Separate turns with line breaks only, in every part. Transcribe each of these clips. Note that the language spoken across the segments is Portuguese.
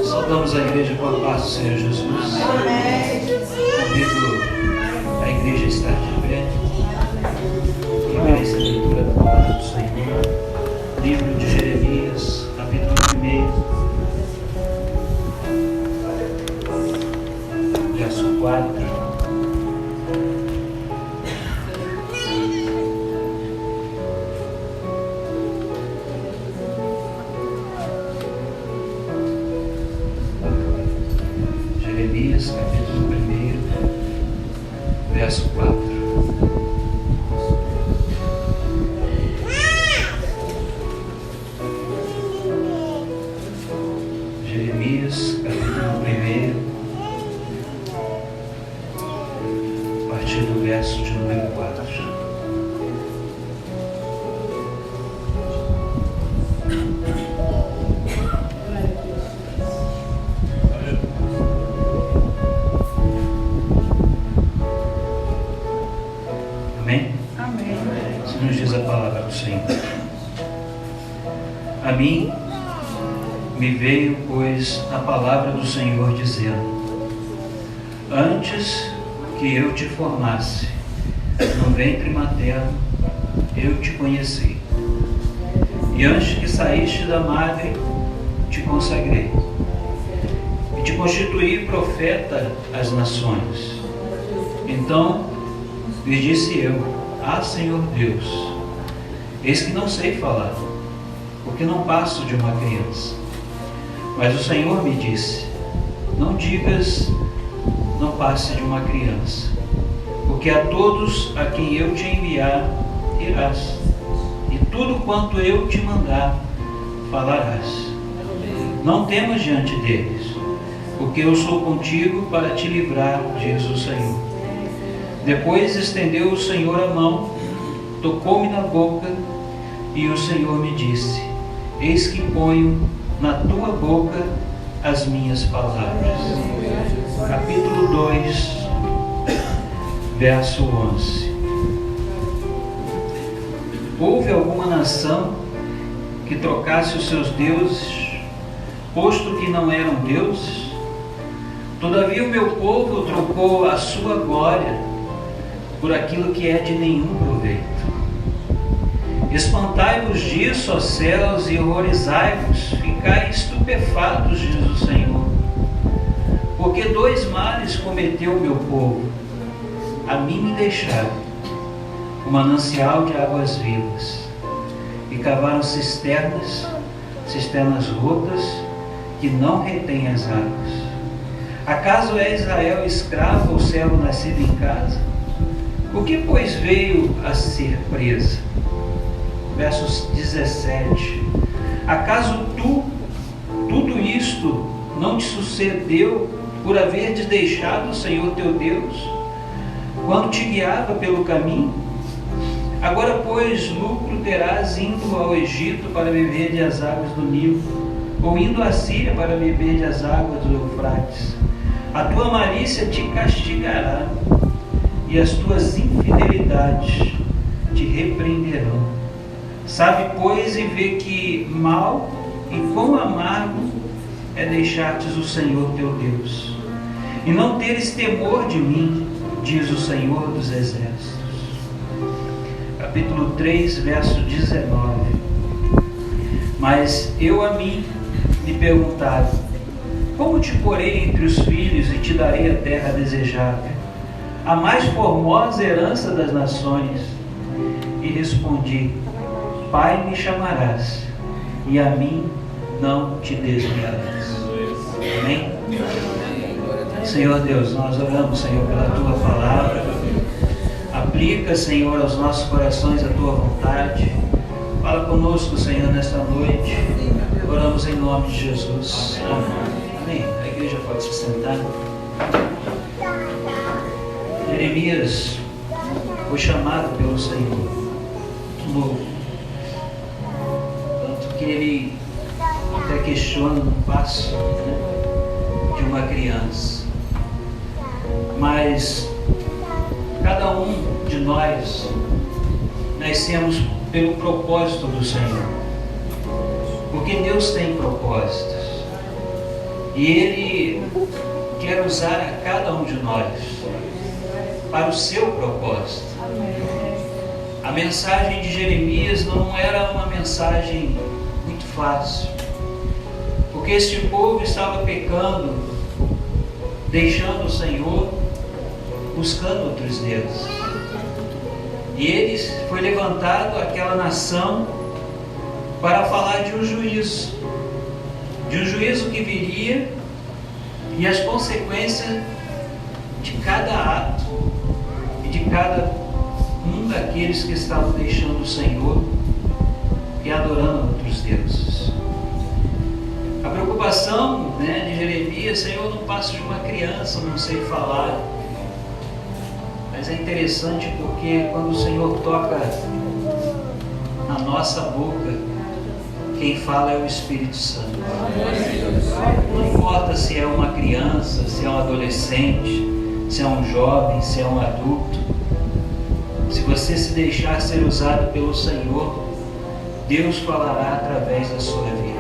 Saudamos a igreja com a paz do Senhor Jesus. Convido a igreja a estar de pé. Que merece a leitura da palavra do Senhor. Livro de Jeremias, capítulo 1, verso 4. Jeremias, capítulo 1, verso 4. Jeremias, capítulo 1, a partir do verso de número 4. Amém?
Amém.
Assim nos diz a palavra do Senhor. A mim me veio, pois, a palavra do Senhor dizendo: antes que eu te formasse no ventre materno, eu te conheci. E antes que saíste da madre, te consagrei. E te constituí profeta às nações. Então lhe disse eu: ah, Senhor Deus, eis que não sei falar, porque não passo de uma criança. Mas o Senhor me disse: não digas, não passe de uma criança, porque a todos a quem eu te enviar irás, e tudo quanto eu te mandar falarás. Não temas diante deles, porque eu sou contigo para te livrar, diz o Senhor. Depois estendeu o Senhor a mão, tocou-me na boca, e o Senhor me disse: eis que ponho na tua boca as minhas palavras. Capítulo 2, verso 11. Houve alguma nação que trocasse os seus deuses, posto que não eram deuses? Todavia o meu povo trocou a sua glória por aquilo que é de nenhum proveito. Espantai-vos disso, ó céus, e horrorizai-vos, ficai estupefatos, diz o Senhor. Porque dois males cometeu o meu povo: a mim me deixaram um manancial de águas vivas, e cavaram cisternas rotas, que não retêm as águas. Acaso é Israel escravo ou servo nascido em casa? O que, pois, veio a ser presa? Versos 17. Acaso tudo isto não te sucedeu por haveres deixado o Senhor teu Deus, quando te guiava pelo caminho? Agora, pois, lucro terás indo ao Egito para beber de as águas do Nilo, ou indo à Síria para beber de as águas do Eufrates. A tua malícia te castigará, e as tuas infidelidades te repreenderão. Sabe, pois, e vê que mal e quão amargo é deixar-te o Senhor teu Deus, e não teres temor de mim, diz o Senhor dos Exércitos. Capítulo 3, verso 19. Mas eu a mim lhe perguntava: como te porei entre os filhos e te darei a terra desejável, a mais formosa herança das nações? E respondi: Pai me chamarás, e a mim não te desviarás. Amém? Senhor Deus, nós oramos, Senhor, pela Tua palavra. Aplica, Senhor, aos nossos corações a Tua vontade. Fala conosco, Senhor, nesta noite. Oramos em nome de Jesus. Amém. A igreja pode se sentar. Jeremias foi chamado pelo Senhor, muito novo. Que ele até questiona no passo, de uma criança. Mas cada um de nós nascemos pelo propósito do Senhor, porque Deus tem propósitos. E Ele quer usar a cada um de nós para o seu propósito. A mensagem de Jeremias não era uma mensagem muito fácil, porque este povo estava pecando, deixando o Senhor, buscando outros deuses. E eles foi levantado aquela nação para falar de um juízo que viria e as consequências de cada ato e de cada um daqueles que estavam deixando o Senhor e adorando outros deuses. A preocupação, de Jeremias: Senhor, não passo de uma criança, não sei falar. Mas é interessante porque quando o Senhor toca na nossa boca, quem fala é o Espírito Santo. Não importa se é uma criança, se é um adolescente, se é um jovem, se é um adulto. Se você se deixar ser usado pelo Senhor, Deus falará através da sua vida.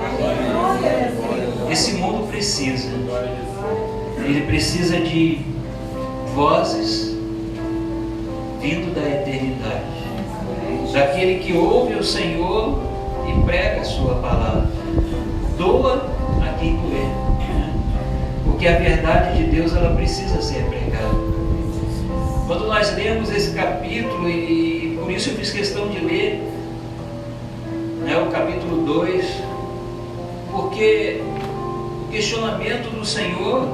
Esse mundo precisa. Ele precisa de vozes vindo da eternidade, daquele que ouve o Senhor e prega a sua palavra. Doa a quem doer, porque a verdade de Deus, ela precisa ser pregada. Quando nós lemos esse capítulo, e por isso eu fiz questão de ler o capítulo 2, porque o questionamento do Senhor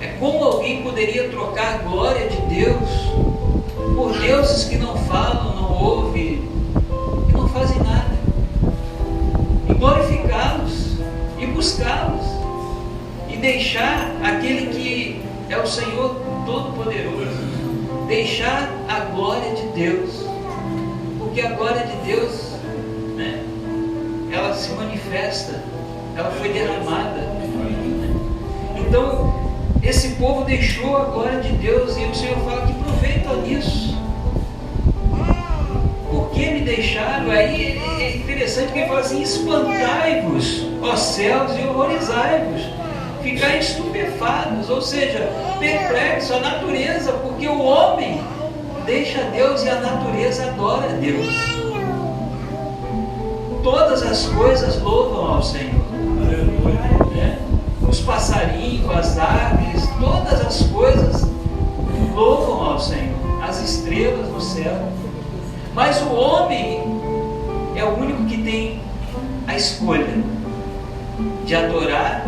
é como alguém poderia trocar a glória de Deus por deuses que não falam, não ouvem, que não fazem nada, e glorificá-los e buscá-los e deixar aquele que é o Senhor Todo-Poderoso, deixar a glória de Deus, porque a glória de Deus, ela se manifesta, ela foi derramada. Então, esse povo deixou a glória de Deus, e o Senhor fala: que proveito há nisso? Por que me deixaram? Aí é interessante que ele fala assim: espantai-vos, ó céus, e horrorizai-vos, ficai estupefados, ou seja, perplexos, a natureza, porque o homem deixa Deus e a natureza adora a Deus. Todas as coisas louvam ao Senhor. Os passarinhos, as aves, todas as coisas louvam ao Senhor, as estrelas no céu. Mas o homem é o único que tem a escolha de adorar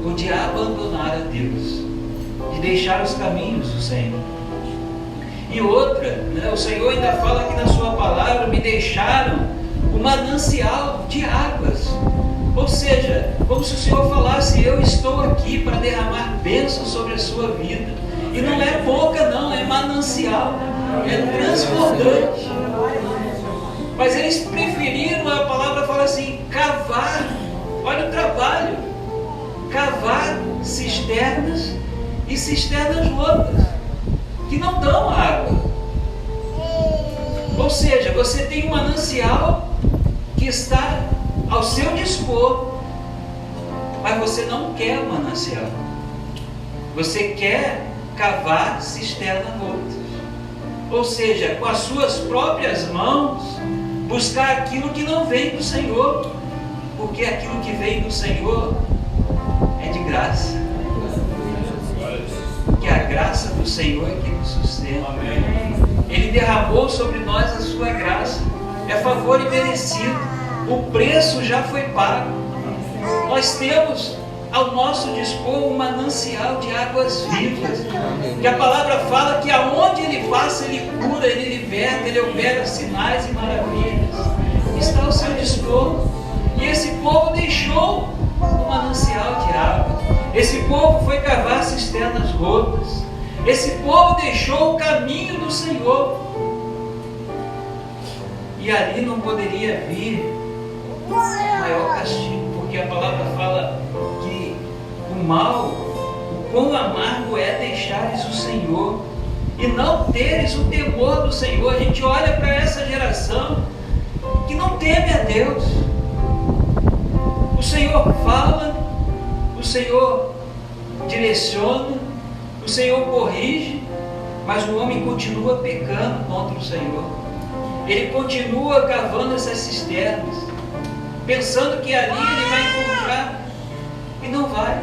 ou de abandonar a Deus, de deixar os caminhos do Senhor. E outra, o Senhor ainda fala aqui na sua palavra: me deixaram o manancial de águas. Ou seja, como se o Senhor falasse: eu estou aqui para derramar bênção sobre a sua vida. E não é boca não, é manancial, é transbordante. Mas eles preferiram, a palavra fala assim, cavar. Olha o trabalho: cavar cisternas e cisternas rotas, que não dão água. Ou seja, você tem um manancial que está ao seu dispor, mas você não quer o manancial. Você quer cavar cisternas rotas. Ou seja, com as suas próprias mãos, buscar aquilo que não vem do Senhor, porque aquilo que vem do Senhor é de graça. Que a graça do Senhor é que nos sustenta. Ele derramou sobre nós a sua graça. É favor imerecido. O preço já foi pago. Nós temos ao nosso dispor um manancial de águas vivas, que a palavra fala que aonde Ele passa, Ele cura, Ele liberta, Ele opera sinais e maravilhas. Está ao seu dispor. E esse povo deixou o manancial de água. Esse povo foi cavar cisternas rotas. Esse povo deixou o caminho do Senhor. E ali não poderia vir maior castigo, porque a palavra fala que o mal, o quão amargo é deixares o Senhor e não teres o temor do Senhor. A gente olha para essa geração que não teme a Deus. O Senhor fala Senhor direciona, o Senhor corrige, mas o homem continua pecando contra o Senhor. Ele continua cavando essas cisternas, pensando que ali ele vai encontrar, e não vai.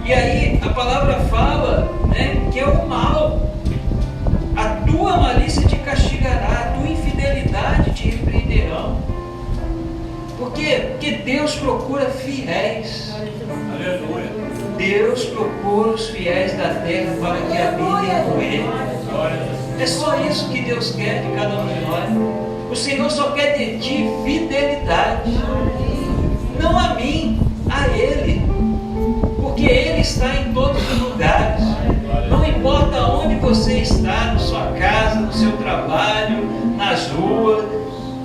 E aí a palavra fala, né, que é o mal. A tua malícia te castigará, a tua infidelidade te repreenderão. Por quê? Porque Deus procura fiéis.
Aleluia.
Deus procura os fiéis da terra para que habitem com Ele. É só isso que Deus quer de cada um de nós. O Senhor só quer de ti fidelidade. Não a mim, a Ele. Porque Ele está em todos os lugares. Não importa onde você está, na sua casa, no seu trabalho, nas ruas,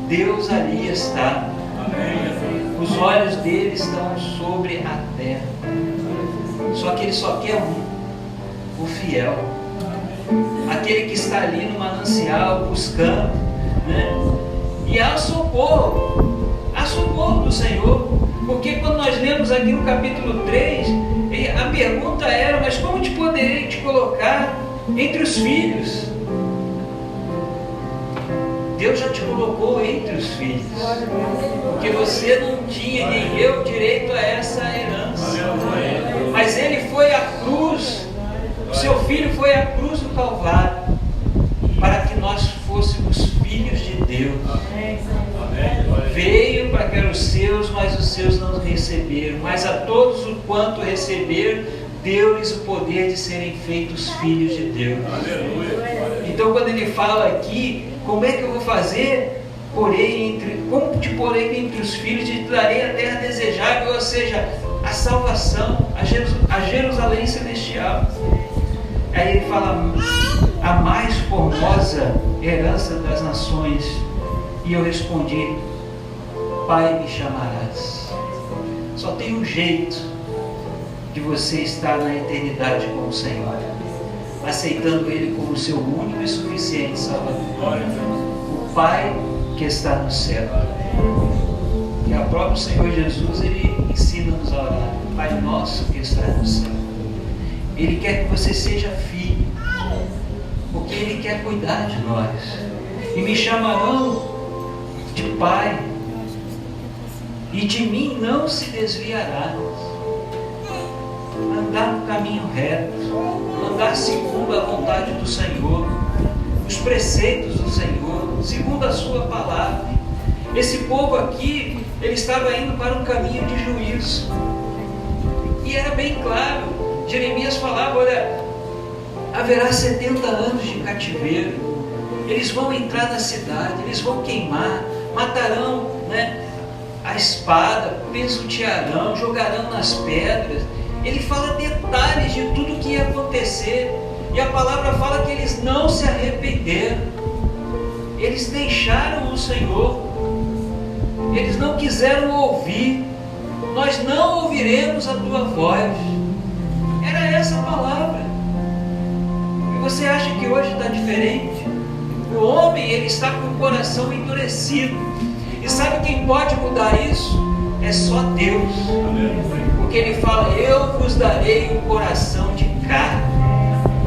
Deus ali está. Os olhos dele estão sobre a terra. Só que ele só quer um, o fiel. Aquele que está ali no manancial buscando, né? E há socorro do Senhor. Porque quando nós lemos aqui no capítulo 3, a pergunta era: mas como te poderei te colocar entre os filhos? Deus já te colocou entre os filhos, porque você não tinha, nem eu, direito a essa herança. Mas Ele foi à cruz, o seu Filho foi à cruz do Calvário, para que nós fôssemos filhos de Deus. Veio para que eram os seus, mas os seus não receberam. Mas a todos o quanto receberam, deu-lhes o poder de serem feitos filhos de Deus. Então quando ele fala aqui, como é que eu vou fazer? Como te porei entre os filhos e te darei a terra desejável, ou seja, a salvação, a Jerusalém celestial. Aí ele fala: a mais formosa herança das nações. E eu respondi: Pai, me chamarás. Só tem um jeito de você estar na eternidade com o Senhor, aceitando Ele como seu único e suficiente Salvador. O Pai que está no céu. E o próprio Senhor Jesus, Ele ensina-nos a orar: Pai nosso que está no céu. Ele quer que você seja filho, porque Ele quer cuidar de nós. E me chamarão de Pai, e de mim não se desviarás. Andar no caminho reto, andar segundo a vontade do Senhor, os preceitos do Senhor, segundo a sua palavra. Esse povo aqui, ele estava indo para um caminho de juízo, e era bem claro. Jeremias falava: olha, haverá 70 anos de cativeiro, eles vão entrar na cidade, eles vão queimar, matarão, né, a espada, pisotearão, jogarão nas pedras. Ele fala detalhes de tudo o que ia acontecer, e a palavra fala que eles não se arrependeram, eles deixaram o Senhor, eles não quiseram ouvir. Nós não ouviremos a tua voz. Era essa a palavra. E você acha que hoje está diferente? O homem, ele está com o coração endurecido. E sabe quem pode mudar isso? É só Deus. Porque Ele fala: eu vos darei um coração de carne,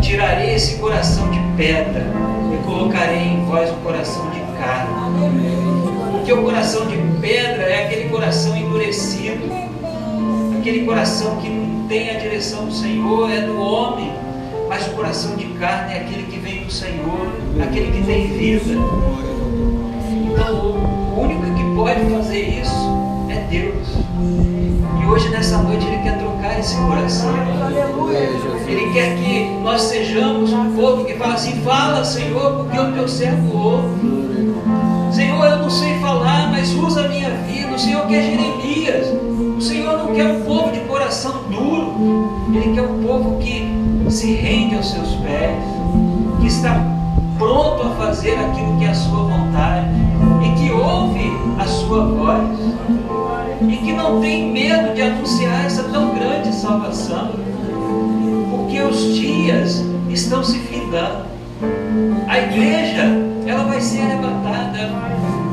tirarei esse coração de pedra e colocarei em vós um coração de carne. Porque o coração de pedra é aquele coração endurecido, aquele coração que não tem a direção do Senhor, é do homem. Mas o coração de carne é aquele que vem do Senhor, aquele que tem vida. Então o único que pode fazer isso é Deus. E hoje, nessa noite, Ele quer trocar esse coração. Ele quer que nós sejamos um povo que fala assim: fala, Senhor, porque o teu servo ouve. Senhor, eu não sei falar, mas usa a minha vida. O Senhor quer Jeremias. O Senhor não quer um povo de coração duro. Ele quer um povo que se rende aos seus pés, que está pronto a fazer aquilo que é a sua vontade, e que ouve a sua voz, e que não tem medo de anunciar essa tão grande salvação, porque os dias estão se findando. A igreja, ela vai ser arrebatada.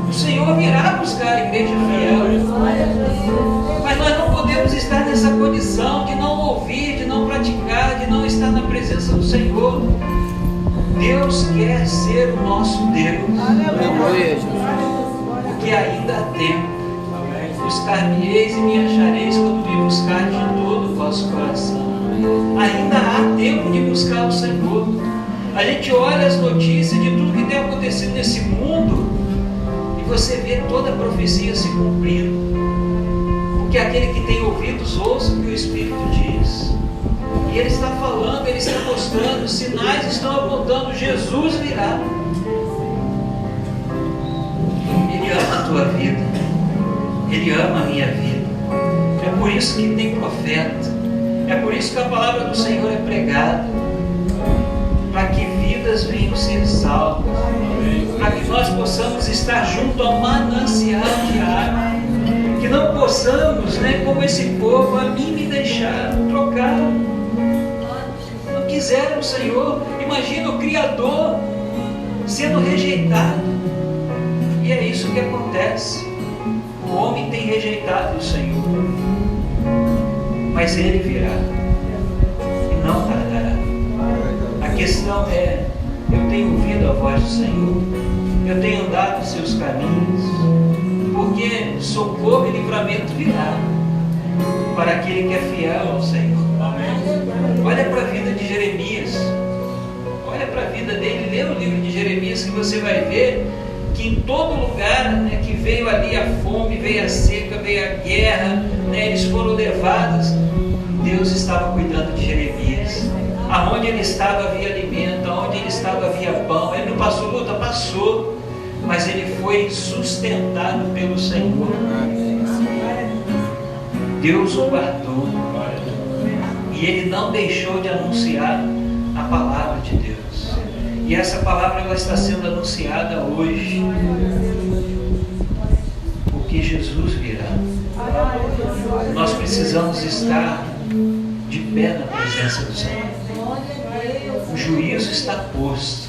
O Senhor virá buscar a igreja fiel. Mas nós não podemos estar nessa condição presença do Senhor. Deus quer ser o nosso Deus.
Aleluia, Jesus.
Porque ainda há tempo. Buscar-me-eis e me achareis quando me buscardes de todo o vosso coração. Ainda há tempo de buscar o Senhor. A gente olha as notícias de tudo que tem acontecido nesse mundo e você vê toda a profecia se cumprindo. Porque aquele que tem ouvidos ouça o que o Espírito diz. E ele está falando, ele está mostrando, os sinais estão apontando, Jesus virá. Ele ama a tua vida, ele ama a minha vida. É por isso que tem profeta, é por isso que a palavra do Senhor é pregada, para que vidas venham ser salvas, para que nós possamos estar junto ao manancial de água, que não possamos, como esse povo, a mim me deixaram, trocaram, não quiseram o Senhor. Imagina o Criador sendo rejeitado, e é isso que acontece. O homem tem rejeitado o Senhor, mas Ele virá e não tardará. A questão é, eu tenho ouvido a voz do Senhor, eu tenho andado nos seus caminhos, porque socorro e livramento virá para aquele que é fiel ao Senhor. Amém. Olha para a vida de Jeremias, olha para a vida dele, lê o livro de Jeremias, que você vai ver que em todo lugar, que veio ali a fome, veio a seca, veio a guerra, eles foram levados, Deus estava cuidando de Jeremias. Aonde ele estava havia alimento, aonde ele estava havia pão. Ele não passou luta? Passou, mas ele foi sustentado pelo Senhor. Deus o guardou e ele não deixou de anunciar a palavra de Deus. E essa palavra ela está sendo anunciada hoje, porque Jesus virá. Nós precisamos estar de pé na presença do Senhor. O juízo está posto.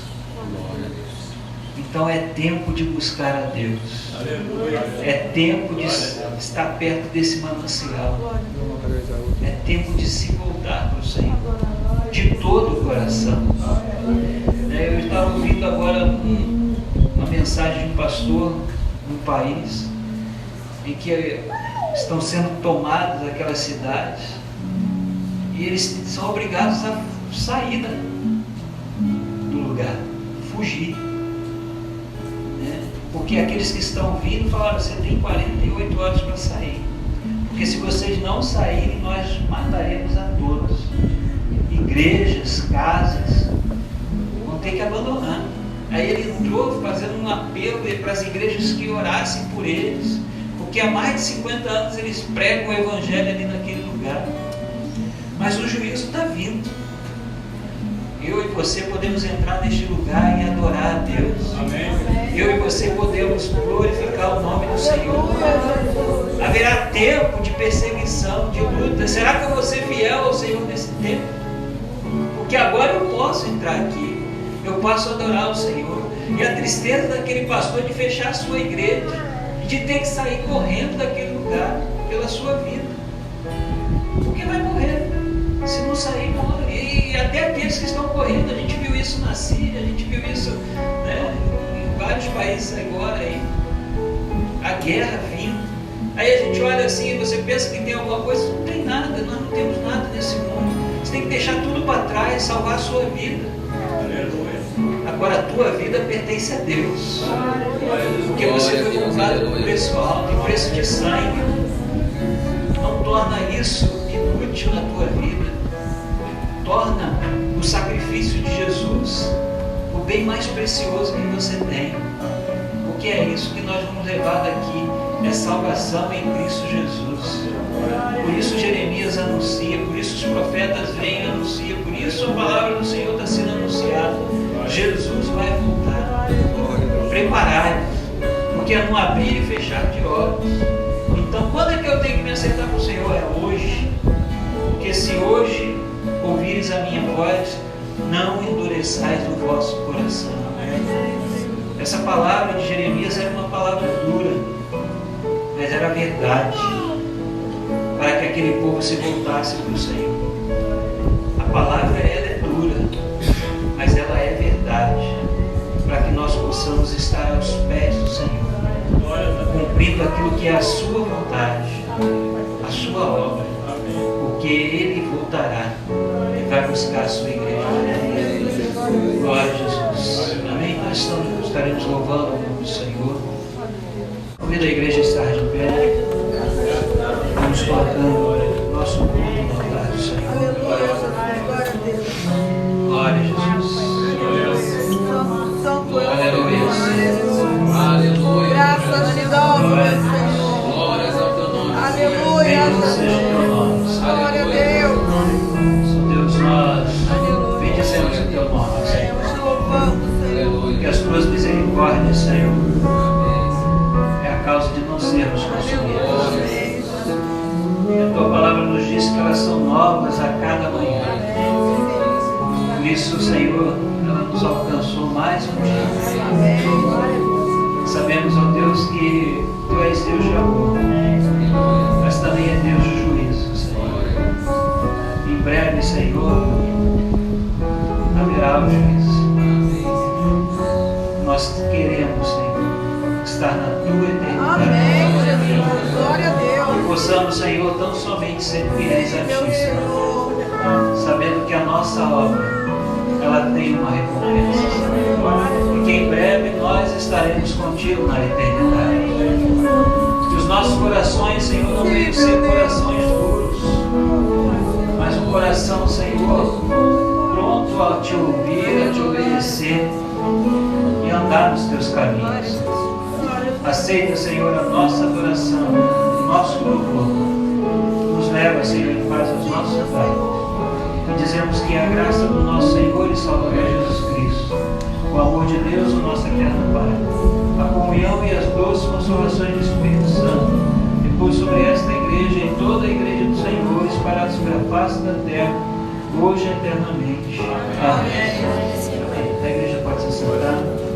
Então é tempo de buscar a Deus. É tempo de estar perto desse manancial. É tempo de se voltar para o Senhor de todo o coração. Eu estava ouvindo agora uma mensagem de um pastor num país em que estão sendo tomadas aquelas cidades e eles são obrigados a sair do lugar, fugir, porque aqueles que estão vindo falaram: você tem 48 horas para sair, porque se vocês não saírem nós mataremos a todos. Igrejas, casas vão ter que abandonar. Aí ele entrou fazendo um apelo para as igrejas que orassem por eles, porque há mais de 50 anos eles pregam o evangelho ali naquele lugar. Mas o juízo está vindo. Eu e você podemos entrar neste lugar e adorar a Deus. Amém. Eu e você podemos glorificar o nome do Senhor. Haverá tempo de perseguição, de luta. Será que eu vou ser fiel ao Senhor nesse tempo? Porque agora eu posso entrar aqui, eu posso adorar o Senhor. E a tristeza daquele pastor de fechar a sua igreja, de ter que sair correndo daquele lugar pela sua vida, porque vai morrer. Se não sair, morre. E até aqueles que estão correndo, a gente viu isso na Síria, a gente viu isso em vários países agora aí, a guerra vindo. Aí a gente olha assim e você pensa que tem alguma coisa. Não tem nada, nós não temos nada nesse mundo. Você tem que deixar tudo para trás, salvar a sua vida. Agora a tua vida pertence a Deus, porque você foi comprado por preço alto, em preço de sangue. Não torna isso inútil na tua vida. Torna o sacrifício de Jesus o bem mais precioso que você tem, porque é isso que nós vamos levar daqui, é salvação em Cristo Jesus. Por isso Jeremias anuncia, por isso os profetas vêm e anunciam, por isso a palavra do Senhor está sendo anunciada. Jesus vai voltar. Preparai-vos, porque é no abrir e fechar de olhos. Então quando é que eu tenho que me acertar com o Senhor? É hoje. Porque se hoje ouvires a minha voz, não endureçais o vosso coração. Essa palavra de Jeremias era uma palavra dura, mas era verdade, para que aquele povo se voltasse para o Senhor. A palavra ela é dura, possamos estar aos pés do Senhor, cumprindo aquilo que é a sua vontade, a sua obra, porque Ele voltará e vai buscar a sua igreja. Glória a Jesus. Amém? Nós estaremos louvando o nome do Senhor. Convido a igreja a estar de pé. Vamos colocando nosso culto no altar do Senhor. Glória a Jesus. Aleluia.
Aleluia. Graças te damos, Senhor.
Glórias ao teu nome.
Aleluia.
Bendito seja o teu nome.
Glória a Deus.
Deus, nós bendizemos o teu nome, Senhor.
Te louvamos, Senhor.
Que as tuas misericórdias, Senhor, é a causa de não sermos consumidos. E a tua palavra nos diz que elas são novas a cada manhã. Por isso, Senhor, ela nos alcançou mais um dia. Sabemos, ó Deus, que tu és Deus de amor, mas também é Deus de juízo, Senhor. Em breve, Senhor, haverá o juízo. Nós queremos, Senhor, estar na tua eternidade.
Amém, Jesus. Glória a Deus.
Que possamos, Senhor, tão somente ser fiéis a ti, Senhor, sabendo que a nossa obra, ela tem uma recompensa, e que em breve nós estaremos contigo na eternidade. Que os nossos corações, Senhor, não venham ser corações duros, mas um coração, Senhor, pronto a te ouvir, a te obedecer e andar nos teus caminhos. Aceita, Senhor, a nossa adoração, o nosso louvor. Nos leva, Senhor, em paz aos nossos pais. E dizemos que a graça do nosso Senhor e Salvador Jesus Cristo, o amor de Deus, o nosso eterno Pai, a comunhão e as doces consolações do Espírito Santo, depois sobre esta igreja e toda a igreja do Senhor, espalhados pela face da terra, hoje e eternamente. Amém. A igreja pode se sentar.